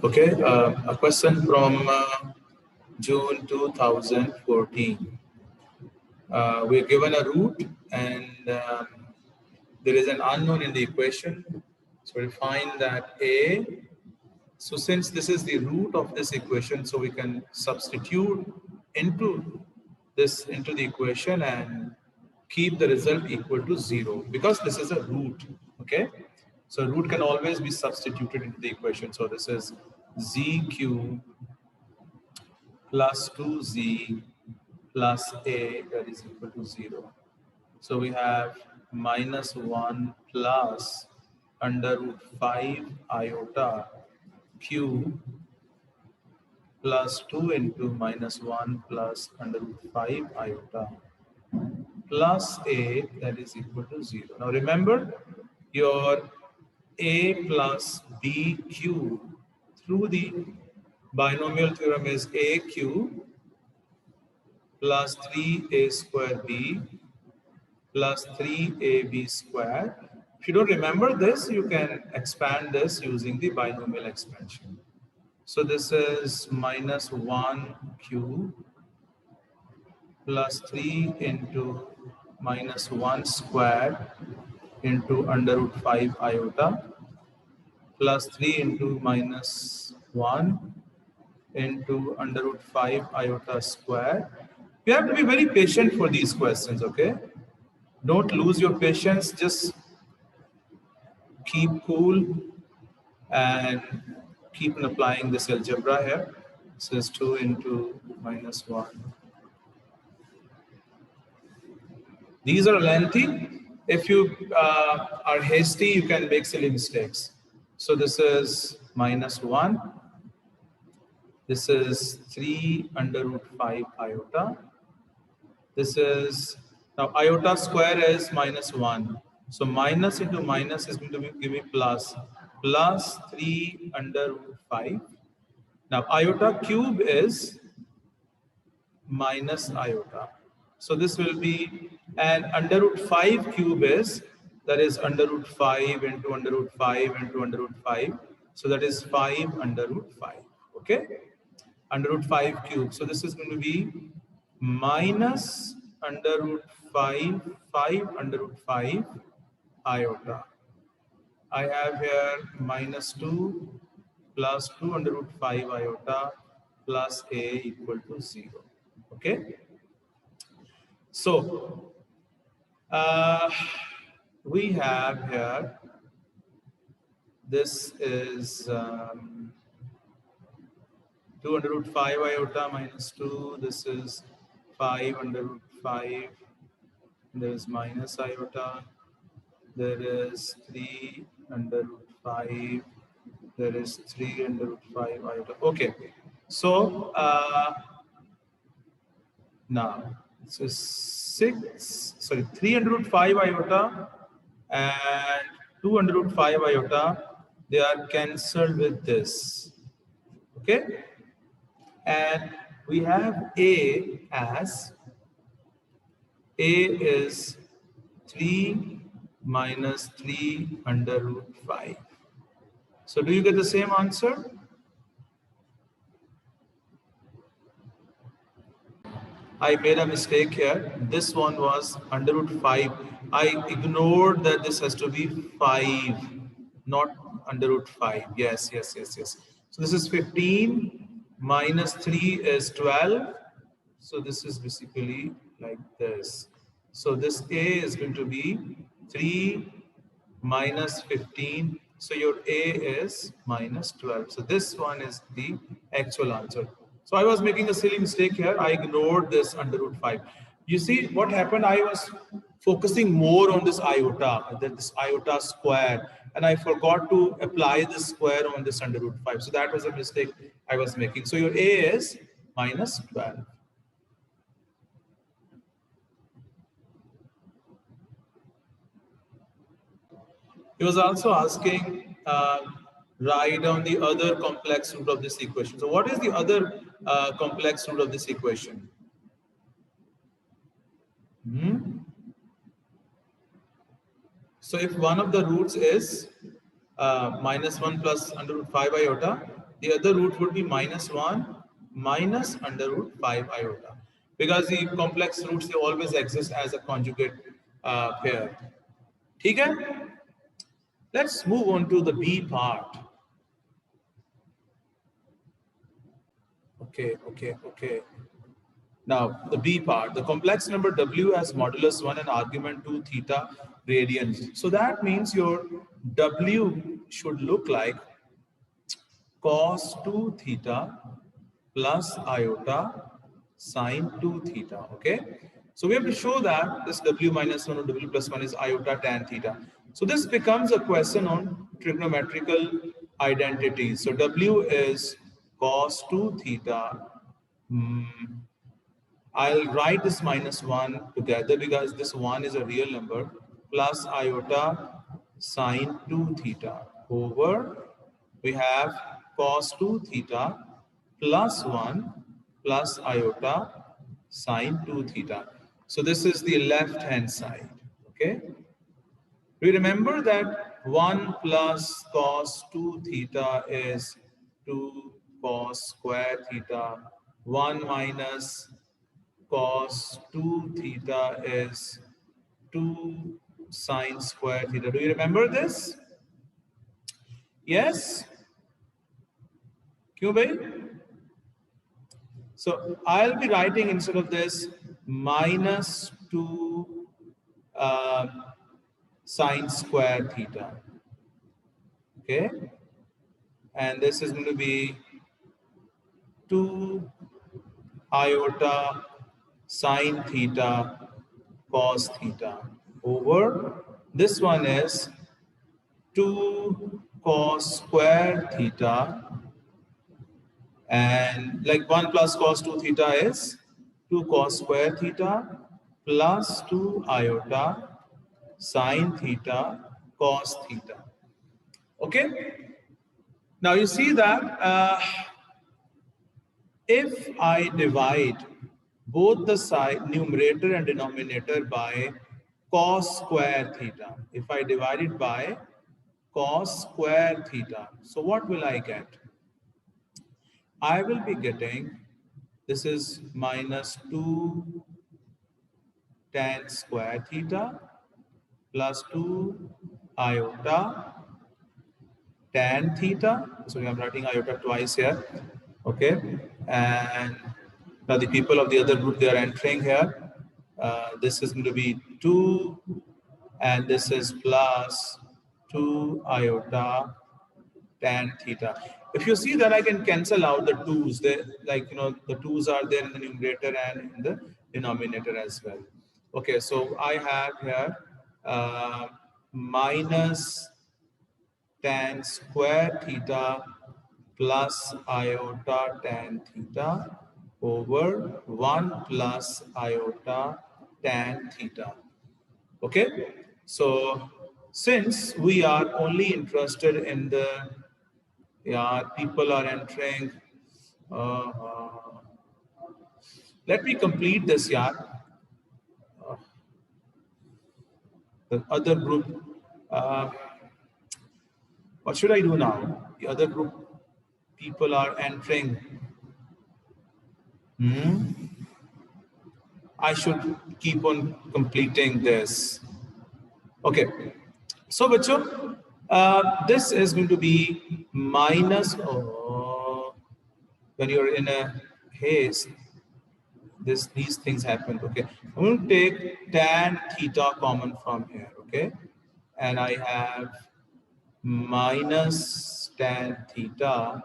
Okay, a question from June 2014. We're given a root and there is an unknown in the equation. So we find that A. So since this is the root of this equation, so we can substitute into into the equation and keep the result equal to 0 because this is a root. Okay, so root can always be substituted into the equation. So this is z cube plus 2z plus a that is equal to 0. So we have minus 1 plus under root 5 iota q plus 2 into minus 1 plus under root 5 iota plus a that is equal to 0. Now remember your a plus b cube through the binomial theorem is a cube plus 3a square b plus 3ab square. If you don't remember this, you can expand this using the binomial expansion. So this is minus 1 cube plus 3 into minus 1 square into under root 5 iota plus 3 into minus 1 into under root 5 iota square. You have to be very patient for these questions, okay? Don't lose your patience, just keep cool and keep on applying this algebra here. This is 2 into minus 1. These are lengthy. If you are hasty, you can make silly mistakes. So this is minus 1. This is 3 under root 5 iota. This is, now iota square is minus 1. So minus into minus is going to give me plus. Plus 3 under root 5. Now iota cube is minus iota. So this will be, and under root 5 cube is, that is under root 5 into under root 5 into under root 5. So that is 5 under root 5. Okay? Under root 5 cube. So this is going to be minus under root 5, 5 under root 5 iota. I have here minus 2 plus 2 under root 5 iota plus a equal to 0. Okay? So, we have here, this is 2 under root 5 iota minus 2, this is 5 under root 5, there is minus iota, there is 3 under root 5, there is 3 under root 5 iota. Okay, so now this is 3 under root 5 iota and 2 under root 5 iota, they are cancelled with this. Okay, and we have a as a is 3 minus 3 under root 5. So do you get the same answer? I made a mistake here. This one was under root 5. I ignored that this has to be 5, not under root 5. Yes. So this is 15 minus 3 is 12. So this is basically like this. So this A is going to be 3 minus 15. So your A is minus 12. So this one is the actual answer. So I was making a silly mistake here. I ignored this under root 5. You see what happened? I was focusing more on this iota, this iota square, and I forgot to apply this square on this under root 5. So that was a mistake I was making. So your A is minus 12. He was also asking, write down the other complex root of this equation. So what is the other complex root of this equation? So if one of the roots is minus 1 plus under root 5 iota, The other root would be minus 1 minus under root 5 iota. Because the complex roots, they always exist as a conjugate pair. Okay? Let's move on to the B part. Okay. Now, the B part, the complex number W has modulus 1 and argument 2 theta radians. So that means your W should look like cos 2 theta plus iota sine 2 theta. Okay. So we have to show that this W minus 1 or W plus 1 is iota tan theta. So this becomes a question on trigonometrical identities. So W is cos 2 theta. I'll write this minus 1 together because this 1 is a real number, plus iota sine 2 theta over, we have cos 2 theta plus 1 plus iota sine 2 theta. So this is the left hand side. Okay. We remember that 1 plus cos 2 theta is 2 cos square theta. 1 minus cos 2 theta is 2 sine square theta. Do you remember this? Yes? क्यों भाई? So I'll be writing instead of this minus 2 uh, sine square theta. Okay? And this is going to be 2 iota sine theta cos theta over, this one is 2 cos square theta, and like 1 plus cos 2 theta is 2 cos square theta plus 2 iota sine theta cos theta. Okay. Now you see that if I divide both the side numerator and denominator by cos square theta, if I divide it by cos square theta, so what will I get? I will be getting, this is minus 2 tan square theta plus 2 iota tan theta. So I'm writing iota twice here. Okay. And now the people of the other group, they are entering here. This is going to be 2 and this is plus 2 iota tan theta. If you see that I can cancel out the 2's, they, like, the 2's are there in the numerator and in the denominator as well. Okay, so I have here minus tan square theta plus iota tan theta over 1 plus iota tan theta. Okay, so since we are only interested in the, yeah, people are entering. Uh, uh, Let me complete this, yeah. The other group. Uh, what should I do now? The other group people are entering. I should keep on completing this. Okay. So, bacho, this is going to be minus. Oh, when you're in a haste, these things happen. Okay, I'm going to take tan theta common from here. Okay, and I have minus tan theta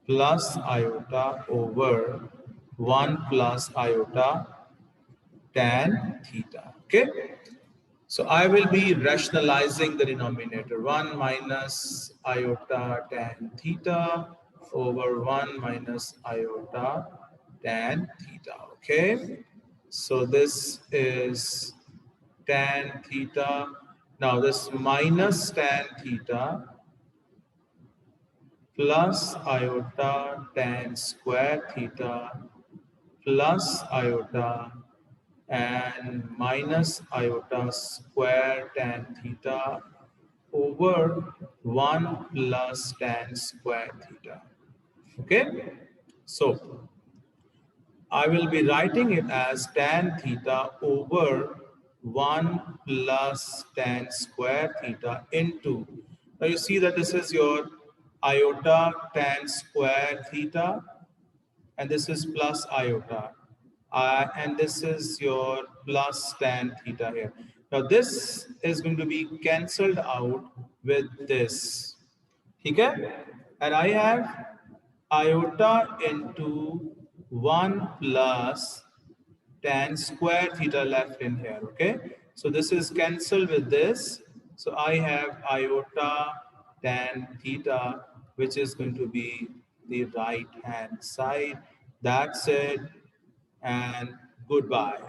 plus iota over 1 plus iota tan theta. Okay, so I will be rationalizing the denominator. 1 minus iota tan theta over 1 minus iota tan theta. Okay. So this is tan theta. Now this minus tan theta plus iota tan square theta plus iota and minus iota square tan theta over 1 plus tan square theta. Okay, so I will be writing it as tan theta over 1 plus tan square theta into. Now you see that this is your iota tan square theta, and this is plus iota. And this is your plus tan theta here. Now this is going to be cancelled out with this. Okay? And I have iota into 1 plus tan square theta left in here. Okay? So this is cancelled with this. So I have iota tan theta, which is going to be the right hand side. That's it. And goodbye.